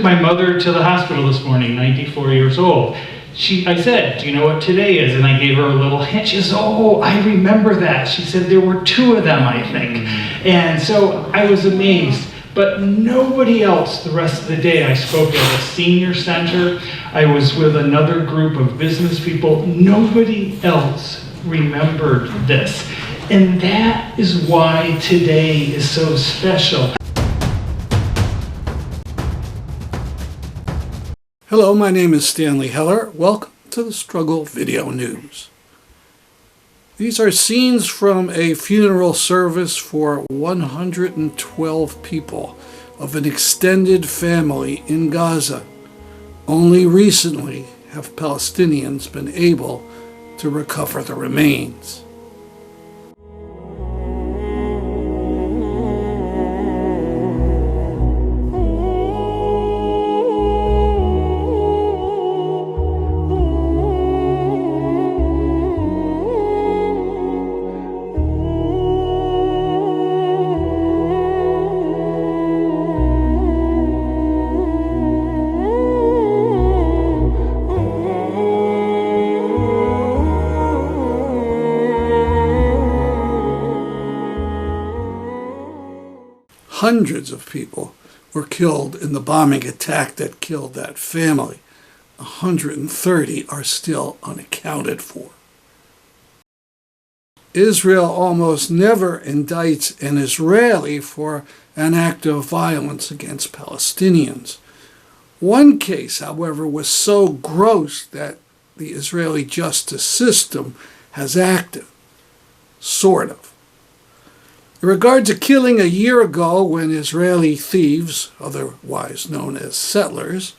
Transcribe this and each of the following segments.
took my mother to the hospital this morning, 94 years old. I said, do you know what today is? And I gave her a little hint. She says, oh, I remember that. She said there were 2 of them, I think. And so I was amazed. But nobody else the rest of the day. I spoke at a senior center. I was with another group of business people. Nobody else remembered this. And that is why today is so special. Hello, my name is Stanley Heller. Welcome to the Struggle Video News. These are scenes from a funeral service for 112 people of an extended family in Gaza. Only recently have Palestinians been able to recover the remains. Hundreds of people were killed in the bombing attack that killed that family. 130 are still unaccounted for. Israel almost never indicts an Israeli for an act of violence against Palestinians. One case, however, was so gross that the Israeli justice system has acted, sort of. In regard to killing a year ago when Israeli thieves, otherwise known as settlers,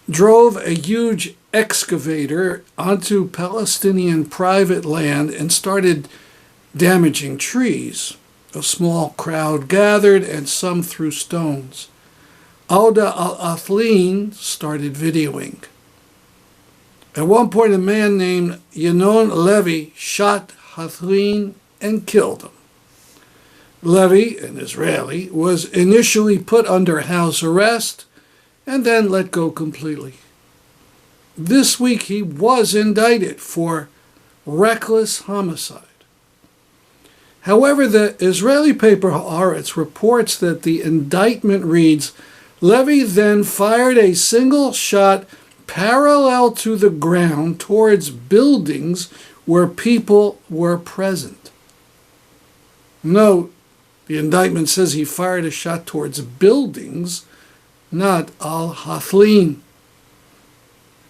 drove a huge excavator onto Palestinian private land and started damaging trees, a small crowd gathered and some threw stones. Awdah al-Hathaleen started videoing. At one point, a man named Yanon Levy shot Hathaleen and killed him. Levy, an Israeli, was initially put under house arrest and then let go completely. This week he was indicted for reckless homicide. However, the Israeli paper Haaretz reports that the indictment reads, Levy then fired a single shot parallel to the ground towards buildings where people were present. Note, the indictment says he fired a shot towards buildings, not al-Hathaleen.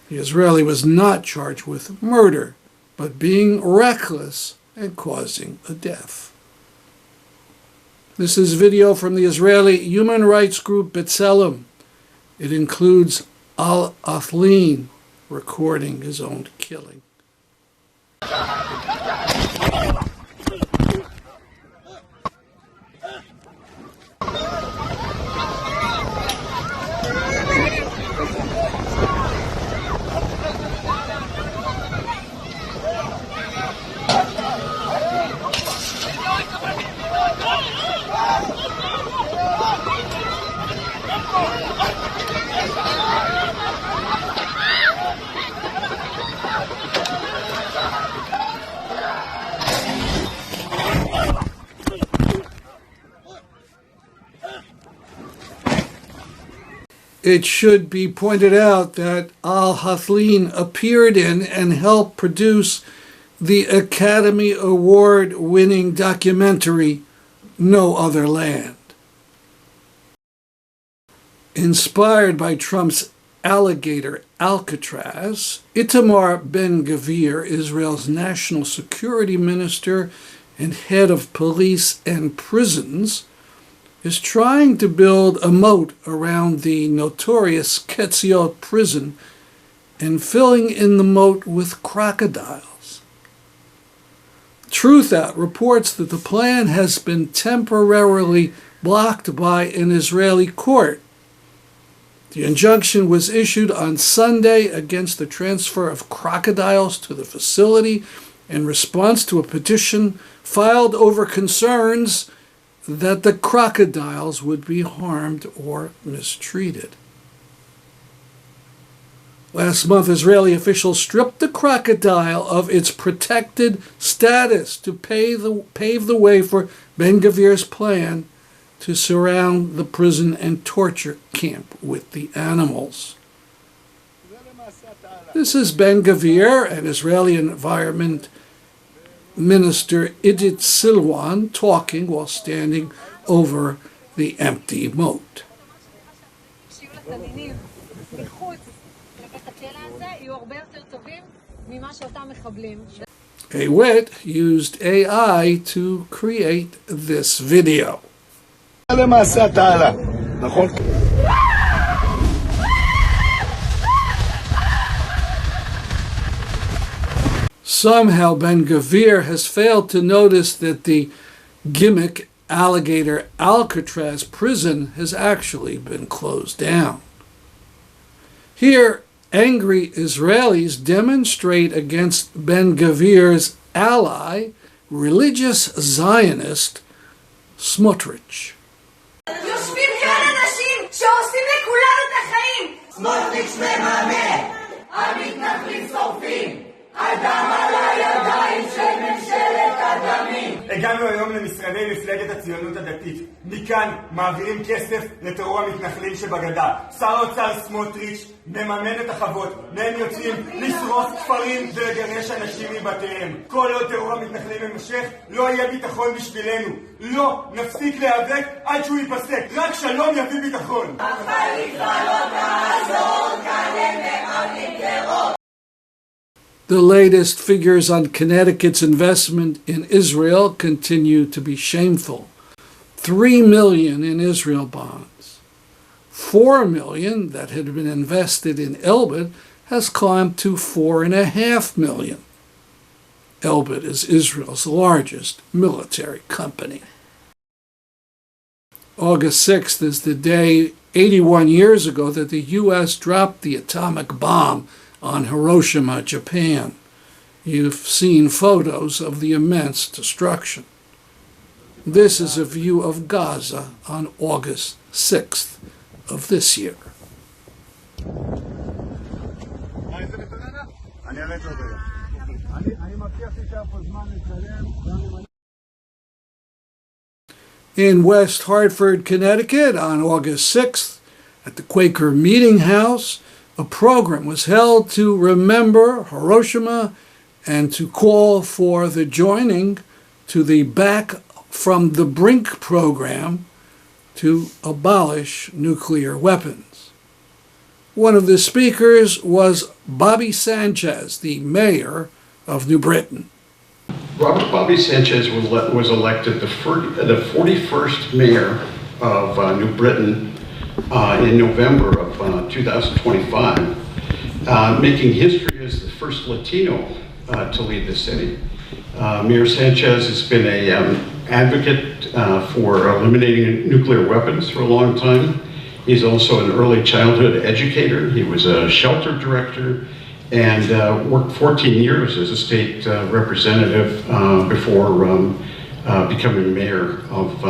The Israeli was not charged with murder, but being reckless and causing a death. This is video from the Israeli human rights group B'Tselem. It includes al-Hathaleen recording his own killing. It should be pointed out that al-Hathaleen appeared in and helped produce the Academy Award-winning documentary No Other Land. Inspired by Trump's alligator Alcatraz, Itamar Ben-Gvir, Israel's national security minister and head of police and prisons, is trying to build a moat around the notorious Ketziot prison and filling in the moat with crocodiles. Truthout reports that the plan has been temporarily blocked by an Israeli court. The injunction was issued on Sunday against the transfer of crocodiles to the facility in response to a petition filed over concerns that the crocodiles would be harmed or mistreated. Last month, Israeli officials stripped the crocodile of its protected status to pave the way for Ben-Gvir's plan to surround the prison and torture camp with the animals. This is Ben-Gvir and Israeli Environment Minister Idit Silwan talking while standing over the empty moat. A wit used AI to create this video. Somehow Ben-Gvir has failed to notice that the gimmick alligator Alcatraz prison has actually been closed down. Here, angry Israelis demonstrate against Ben-Gvir's ally, religious Zionist Smotrich. יושבים כאן אנשים שעושים לכולנו את החיים! סמוטריץ' מממן! המתנחלים שורפים! הדם על הידיים של ממשלת הדמים! הגענו היום למשרדי מפלגת הציונות הדתית. מכאן מעבירים כסף לטרור המתנחלים שבגדה. שר האוצר סמוטריץ' מממן את החוות. מהם יוצאים לשרוף כפרים ולגרש אנשים מבתיהם. כל עוד טרור המתנחלים יימשך, לא יהיה ביטחון בשבילנו. לא נפסיק להיאבק עד שהוא ייפסק. רק שלום יביא ביטחון. The latest figures on Connecticut's investment in Israel continue to be shameful. $3 million in Israel bonds. $4 million that had been invested in Elbit has climbed to $4.5 million. Elbit is Israel's largest military company. August 6th is the day 81 years ago that the U.S. dropped the atomic bomb on Hiroshima, Japan. You've seen photos of the immense destruction. This is a view of Gaza on August 6th of this year. In West Hartford, Connecticut, on August 6th, at the Quaker Meeting House, a program was held to remember Hiroshima and to call for the joining to the Back from the Brink program to abolish nuclear weapons. One of the speakers was Bobby Sanchez, the mayor of New Britain. Robert Bobby Sanchez was elected the 41st mayor of New Britain in November of 2025, making history as the first Latino to lead the city. Mayor Sanchez has been an advocate for eliminating nuclear weapons for a long time. He's also an early childhood educator. He was a shelter director and worked 14 years as a state representative before becoming mayor of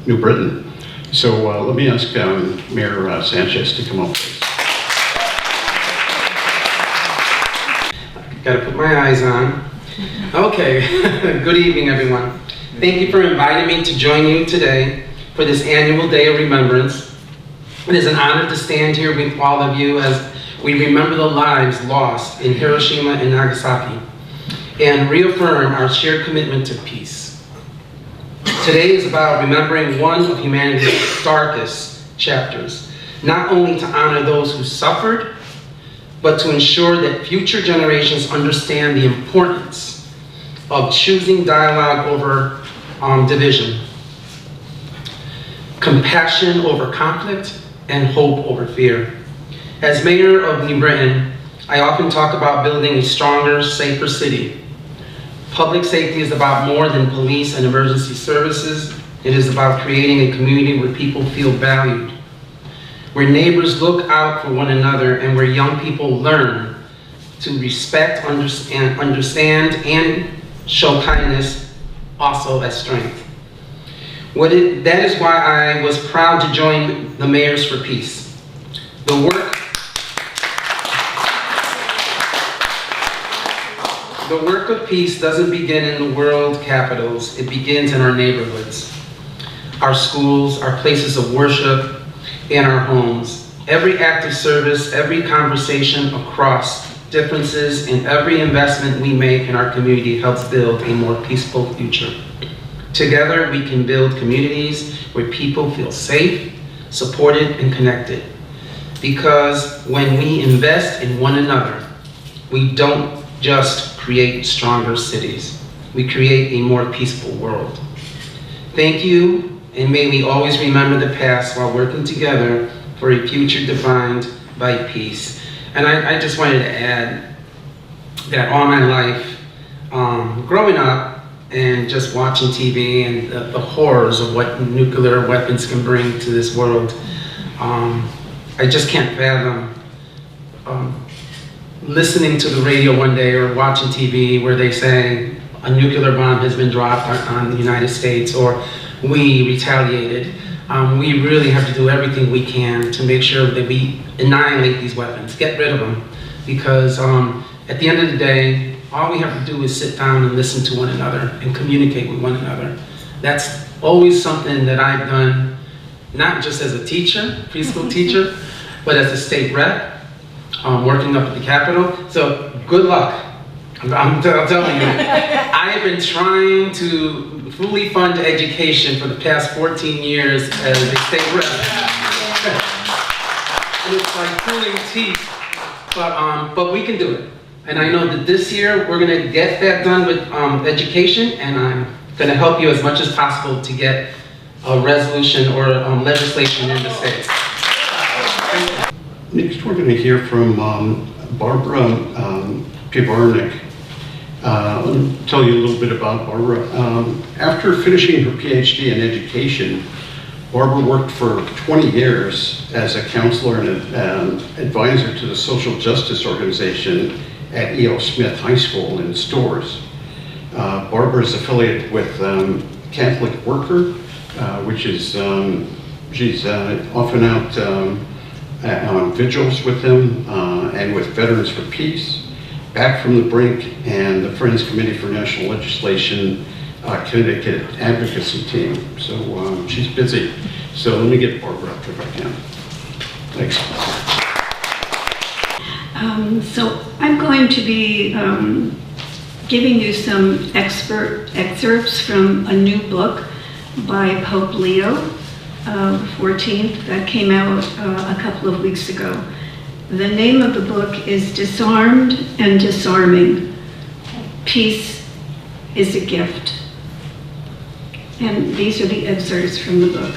New Britain. So let me ask Mayor Sanchez to come up, please. Got to put my eyes on. Okay, good evening, everyone. Thank you for inviting me to join you today for this annual Day of Remembrance. It is an honor to stand here with all of you as we remember the lives lost in Hiroshima and Nagasaki and reaffirm our shared commitment to peace. Today is about remembering one of humanity's darkest chapters, not only to honor those who suffered, but to ensure that future generations understand the importance of choosing dialogue over division, compassion over conflict, and hope over fear. As mayor of New Britain, I often talk about building a stronger, safer city. Public safety is about more than police and emergency services. It is about creating a community where people feel valued, where neighbors look out for one another, and where young people learn to respect, understand, and show kindness also as strength. That is why I was proud to join the Mayors for Peace. The work The work of peace doesn't begin in the world capitals, it begins in our neighborhoods, our schools, our places of worship, and our homes. Every act of service, every conversation across differences, and every investment we make in our community helps build a more peaceful future. Together, we can build communities where people feel safe, supported, and connected. Because when we invest in one another, we don't just create stronger cities, we create a more peaceful world. Thank you, and may we always remember the past while working together for a future defined by peace. And I just wanted to add that all my life, growing up and just watching TV and the horrors of what nuclear weapons can bring to this world, I just can't fathom listening to the radio one day or watching TV where they say a nuclear bomb has been dropped on the United States or we retaliated. We really have to do everything we can to make sure that we annihilate these weapons, get rid of them, because at the end of the day, all we have to do is sit down and listen to one another and communicate with one another. That's always something that I've done, not just as a teacher, preschool teacher, but as a state rep, working up at the Capitol. So good luck. I'm telling you, I have been trying to fully fund education for the past 14 years as a state rep. And it's like pulling teeth, but we can do it. And I know that this year we're going to get that done with education, and I'm going to help you as much as possible to get a resolution or legislation in the state. Next, we're going to hear from Barbara Pivarnik. Let me tell you a little bit about Barbara. After finishing her PhD in education, Barbara worked for 20 years as a counselor and advisor to the social justice organization at E.O. Smith High School in Storrs. Barbara is affiliated with Catholic Worker, which is, she's often out on vigils with them and with Veterans for Peace, Back from the Brink, and the Friends Committee for National Legislation Connecticut Advocacy Team. So she's busy. So let me get Barbara up if I can. Thanks. So I'm going to be giving you some excerpts from a new book by Pope Leo XIV that came out a couple of weeks ago. The name of the book is Disarmed and Disarming. Peace is a Gift. And these are the excerpts from the book.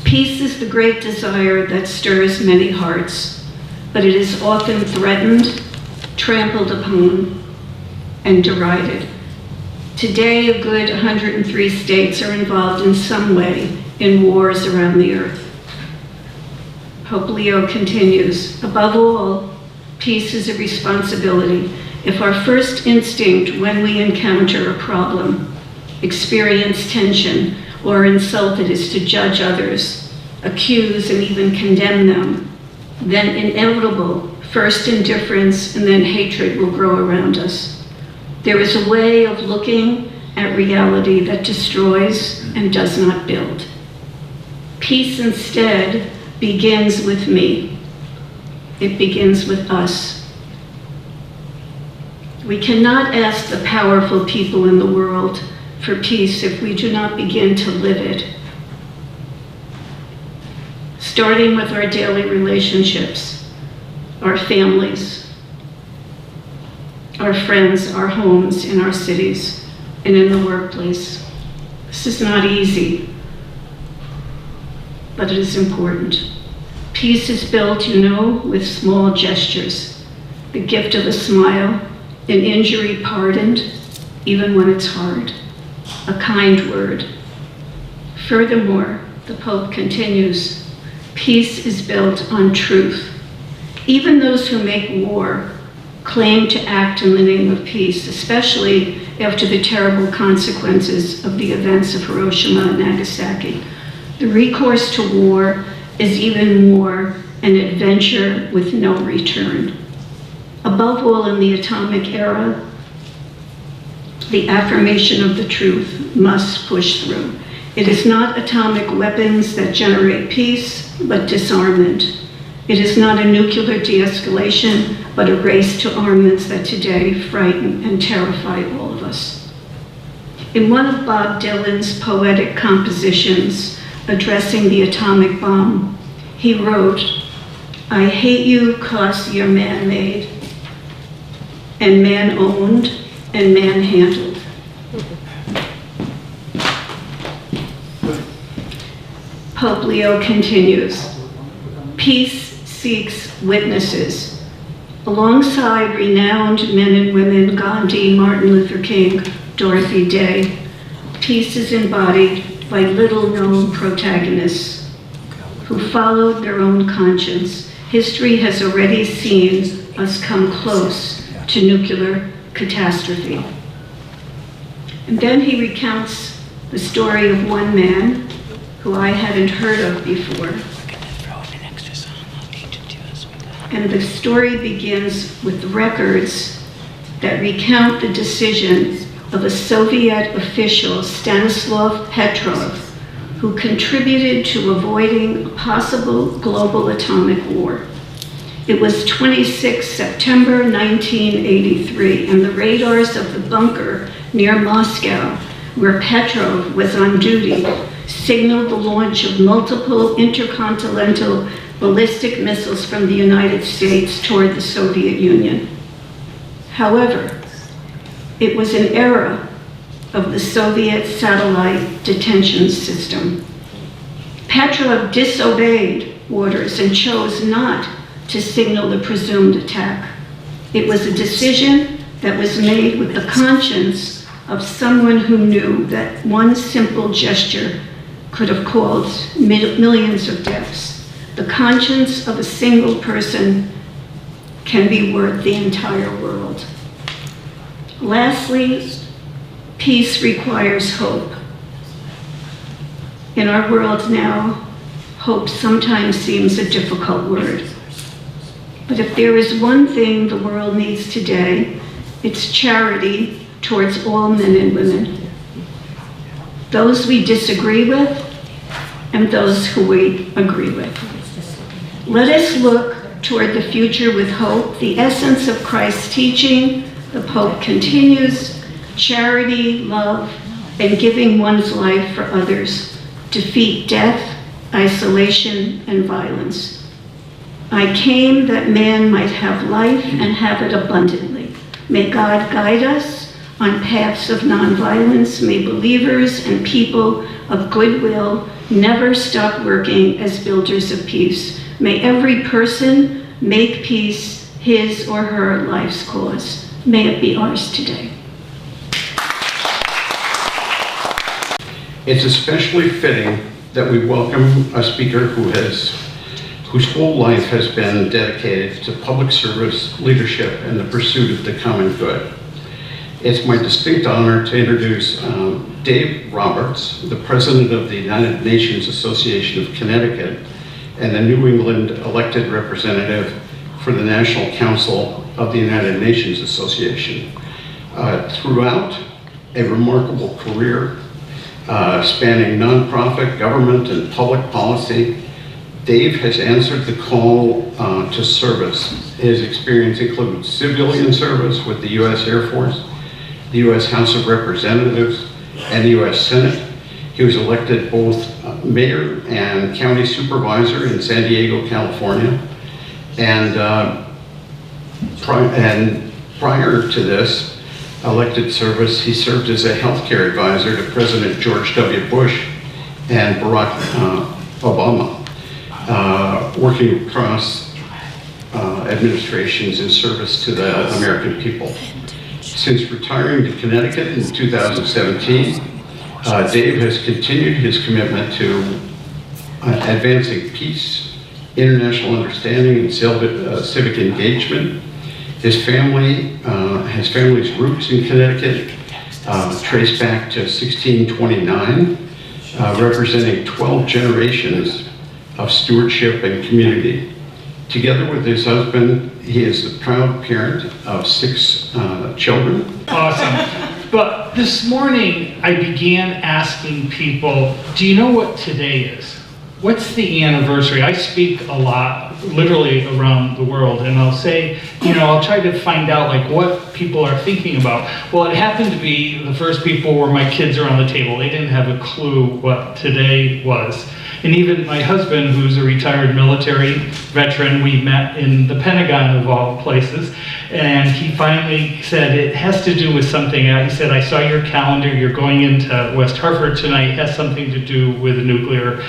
Peace is the great desire that stirs many hearts, but it is often threatened, trampled upon, and derided. Today, a good 103 states are involved in some way in wars around the earth. Pope Leo continues, above all, peace is a responsibility. If our first instinct when we encounter a problem, experience tension, or are insulted is to judge others, accuse and even condemn them, then inevitable first indifference and then hatred will grow around us. There is a way of looking at reality that destroys and does not build. Peace instead begins with me. It begins with us. We cannot ask the powerful people in the world for peace if we do not begin to live it. Starting with our daily relationships, our families, our friends, our homes, in our cities, and in the workplace. This is not easy, but it is important. Peace is built, you know, with small gestures. The gift of a smile, an injury pardoned, even when it's hard, a kind word. Furthermore, the Pope continues, peace is built on truth. Even those who make war claim to act in the name of peace, especially after the terrible consequences of the events of Hiroshima and Nagasaki. The recourse to war is even more an adventure with no return. A Above all, in the atomic era, the affirmation of the truth must push through. It is not atomic weapons that generate peace, but disarmament. It is not a nuclear de-escalation, but a race to armaments that today frighten and terrify all of us. In one of Bob Dylan's poetic compositions addressing the atomic bomb, he wrote, "I hate you 'cause you're man-made, and man-owned, and man-handled." Pope Leo continues, "Peace seeks witnesses." Alongside renowned men and women, Gandhi, Martin Luther King, Dorothy Day, peace is embodied by little-known protagonists who followed their own conscience. History has already seen us come close to nuclear catastrophe. And then he recounts the story of one man who I hadn't heard of before. And the story begins with records that recount the decision of a Soviet official, Stanislav Petrov, who contributed to avoiding a possible global atomic war. It was 26 September 1983, and the radars of the bunker near Moscow, where Petrov was on duty, signaled the launch of multiple intercontinental ballistic missiles from the United States toward the Soviet Union. However, it was an era of the Soviet satellite detention system. Petrov disobeyed orders and chose not to signal the presumed attack. It was a decision that was made with the conscience of someone who knew that one simple gesture could have caused millions of deaths. The conscience of a single person can be worth the entire world. Lastly, peace requires hope. In our world now, hope sometimes seems a difficult word. But if there is one thing the world needs today, it's charity towards all men and women. Those we disagree with and those who we agree with. Let us look toward the future with hope, the essence of Christ's teaching. The Pope continues, charity, love, and giving one's life for others defeat death, isolation, and violence. I came that man might have life and have it abundantly. May God guide us on paths of nonviolence. May believers and people of goodwill never stop working as builders of peace. May every person make peace his or her life's cause. May it be ours today. It's especially fitting that we welcome a speaker whose whole life has been dedicated to public service, leadership, and the pursuit of the common good. It's my distinct honor to introduce Dave Roberts, the president of the United Nations Association of Connecticut and the New England elected representative for the National Council of the United Nations Association. Throughout a remarkable career spanning nonprofit, government, and public policy, Dave has answered the call to service. His experience includes civilian service with the U.S. Air Force, the U.S. House of Representatives, and the U.S. Senate. He was elected both mayor and county supervisor in San Diego, California. And prior to this elected service, he served as a healthcare advisor to President George W. Bush and Barack Obama, working across administrations in service to the American people. Since retiring to Connecticut in 2017, Dave has continued his commitment to advancing peace, international understanding, and civic engagement. His family's roots in Connecticut trace back to 1629, representing 12 generations of stewardship and community. Together with his husband, he is the proud parent of 6 children. Awesome. But this morning, I began asking people, do you know what today is? What's the anniversary? I speak a lot, literally around the world, and I'll say, I'll try to find out like what people are thinking about. Well, it happened to be the first people were my kids around the table. They didn't have a clue what today was. And even my husband, who's a retired military veteran, we met in the Pentagon of all places, and he finally said, it has to do with something. He said, I saw your calendar, you're going into West Hartford tonight, it has something to do with nuclear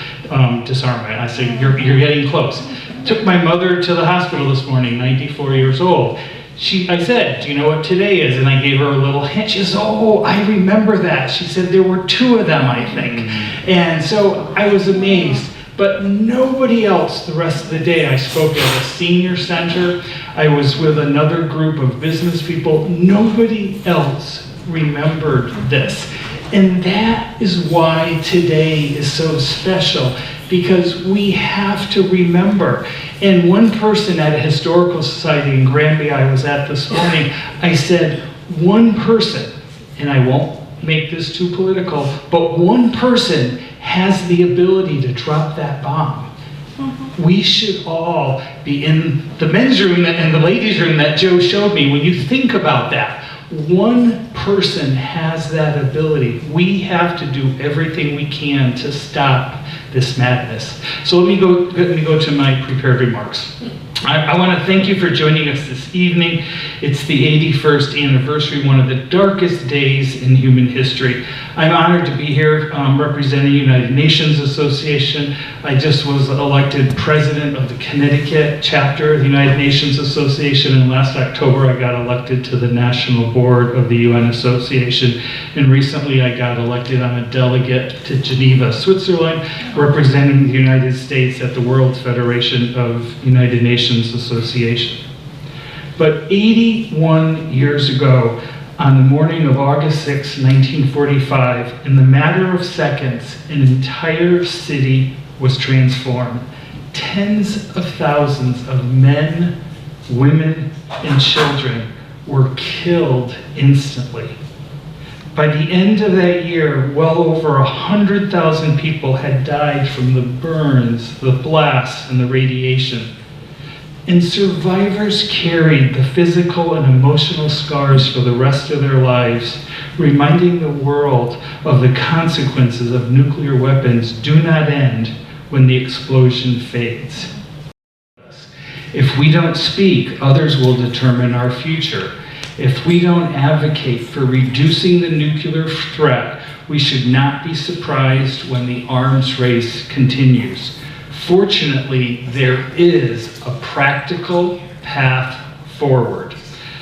disarmament. I said, you're getting close. Took my mother to the hospital this morning, 94 years old. I said, do you know what today is? And I gave her a little hint. She says, oh, I remember that. She said there were 2 of them, I think. And so I was amazed. But nobody else the rest of the day. I spoke at a senior center. I was with another group of business people. Nobody else remembered this. And that is why today is so special, because we have to remember. And one person at a historical society in Granby I was at this morning, I said, one person, and I won't make this too political, but one person has the ability to drop that bomb. We should all be in the men's room and the ladies' room that Joe showed me. When you think about that, one person has that ability. We have to do everything we can to stop this madness. So let me go to my prepared remarks. I want to thank you for joining us this evening. It's the 81st anniversary, one of the darkest days in human history. I'm honored to be here representing United Nations Association. I just was elected president of the Connecticut chapter of the United Nations Association, and last October I got elected to the National Board of the UN Association, and recently I got elected. I'm a delegate to Geneva, Switzerland, representing the United States at the World Federation of United Nations Association. But 81 years ago, on the morning of August 6, 1945, in the matter of seconds, an entire city was transformed. Tens of thousands of men, women, and children were killed instantly. By the end of that year, well over 100,000 people had died from the burns, the blasts, and the radiation. And survivors carried the physical and emotional scars for the rest of their lives, reminding the world of the consequences of nuclear weapons do not end when the explosion fades. If we don't speak, others will determine our future. If we don't advocate for reducing the nuclear threat, we should not be surprised when the arms race continues. Fortunately, there is a practical path forward.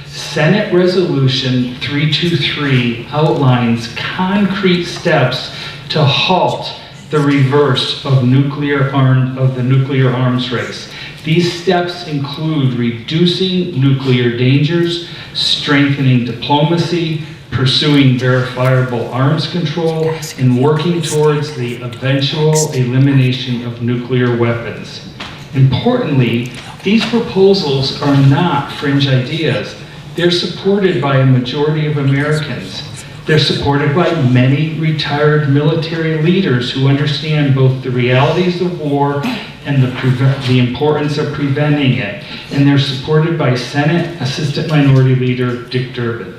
Senate Resolution 323 outlines concrete steps to halt the reverse of the nuclear arms race. These steps include reducing nuclear dangers, strengthening diplomacy, pursuing verifiable arms control, and working towards the eventual elimination of nuclear weapons. Importantly, these proposals are not fringe ideas. They're supported by a majority of Americans. They're supported by many retired military leaders who understand both the realities of war and the importance of preventing it. And they're supported by Senate Assistant Minority Leader Dick Durbin.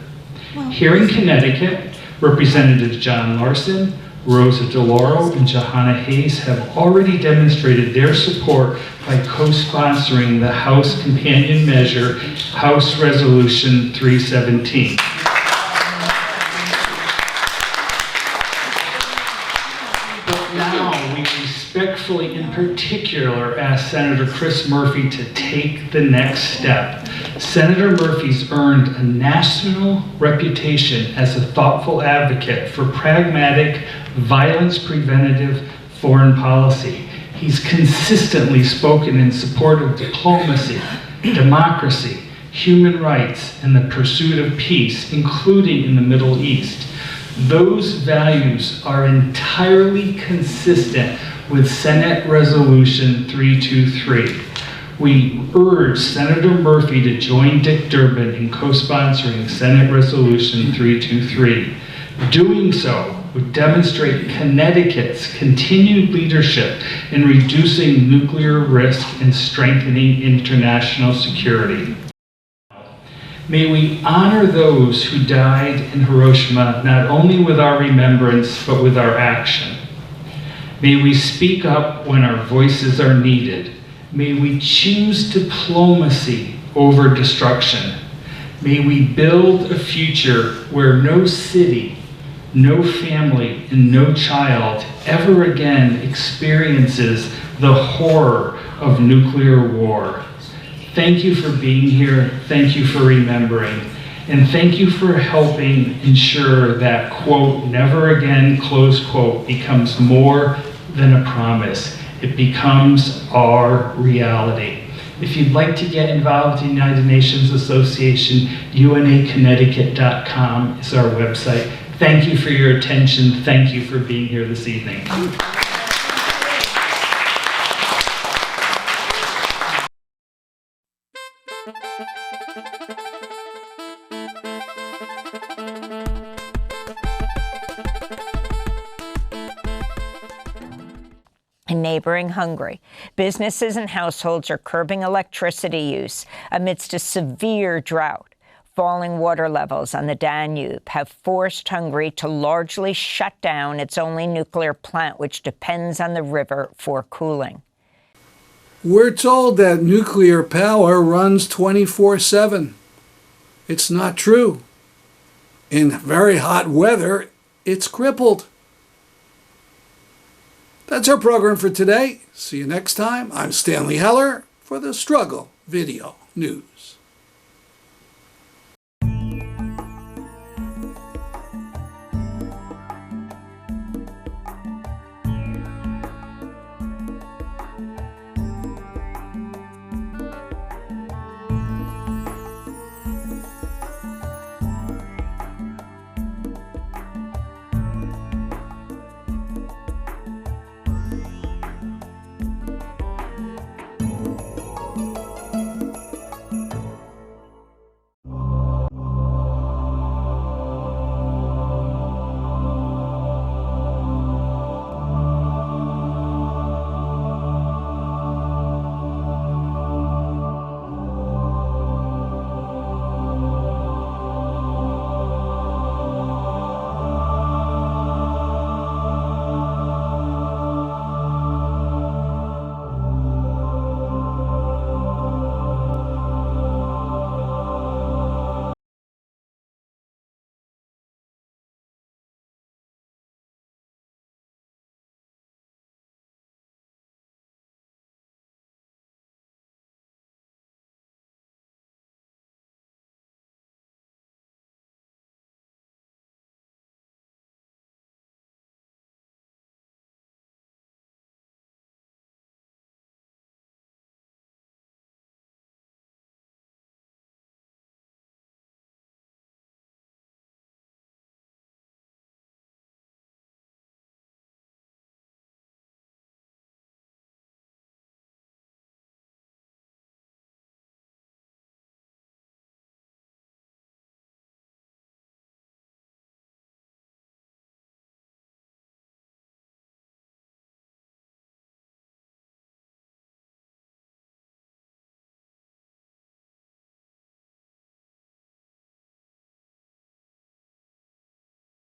Here in Connecticut, Representatives John Larson, Rosa DeLauro, and Johanna Hayes have already demonstrated their support by co-sponsoring the House companion measure, House Resolution 317. But now we respectfully, in particular, ask Senator Chris Murphy to take the next step. Senator Murphy's earned a national reputation as a thoughtful advocate for pragmatic, violence-preventative foreign policy. He's consistently spoken in support of diplomacy, democracy, human rights, and the pursuit of peace, including in the Middle East. Those values are entirely consistent with Senate Resolution 323. We urge Senator Murphy to join Dick Durbin in co-sponsoring Senate Resolution 323. Doing so would demonstrate Connecticut's continued leadership in reducing nuclear risk and strengthening international security. May we honor those who died in Hiroshima not only with our remembrance, but with our action. May we speak up when our voices are needed. May we choose diplomacy over destruction. May we build a future where no city, no family, and no child ever again experiences the horror of nuclear war. Thank you for being here. Thank you for remembering. And thank you for helping ensure that, quote, never again, close quote, becomes more than a promise. It becomes our reality. If you'd like to get involved in the United Nations Association, unaconnecticut.com is our website. Thank you for your attention. Thank you for being here this evening. In neighboring Hungary, businesses and households are curbing electricity use amidst a severe drought. Falling water levels on the Danube have forced Hungary to largely shut down its only nuclear plant, which depends on the river for cooling. We're told that nuclear power runs 24/7. It's not true. In very hot weather, it's crippled. That's our program for today. See you next time. I'm Stanley Heller for the Struggle Video News.